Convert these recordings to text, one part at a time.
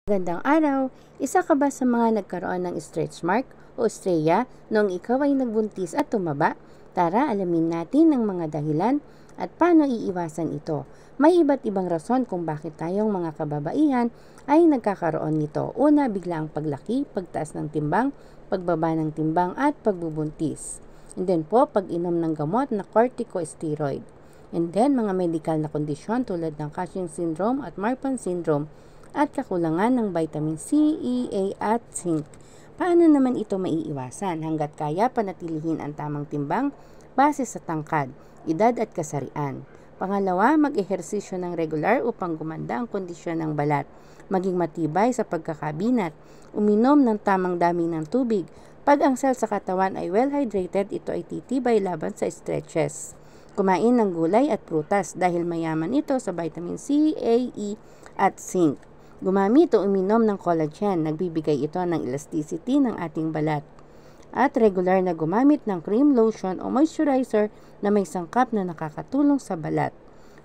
Gandang araw! Isa ka ba sa mga nagkaroon ng stretch mark o strea noong ikaw ay nagbuntis at tumaba? Tara, alamin natin ang mga dahilan at paano iiwasan ito. May iba't ibang rason kung bakit tayong mga kababaihan ay nagkakaroon nito. Una, biglaang paglaki, pagtaas ng timbang, pagbaba ng timbang at pagbubuntis. And then po, pag-inom ng gamot na corticosteroid. And then, mga medical na kondisyon tulad ng Cushing syndrome at Marfan syndrome at kakulangan ng vitamin C, E, A at zinc. Paano naman ito maiiwasan? Hanggat kaya, panatilihin ang tamang timbang base sa tangkad, edad at kasarian. Pangalawa, mag-ehersisyo ng regular upang gumanda ang kondisyon ng balat. Maging matibay sa pagkakabinat. Uminom ng tamang dami ng tubig. Pag ang cell sa katawan ay well hydrated, ito ay titibay laban sa stretches. Kumain ng gulay at prutas dahil mayaman ito sa vitamin C, A, E at zinc. Gumamit o uminom ng collagen, nagbibigay ito ng elasticity ng ating balat. At regular na gumamit ng cream, lotion o moisturizer na may sangkap na nakakatulong sa balat.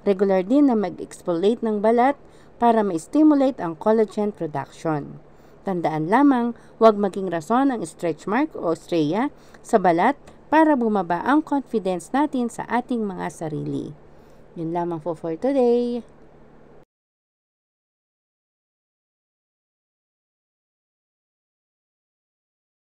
Regular din na mag-exfoliate ng balat para ma-stimulate ang collagen production. Tandaan lamang, huwag maging rason ang stretch mark o strea sa balat para bumaba ang confidence natin sa ating mga sarili. Yun lamang for today.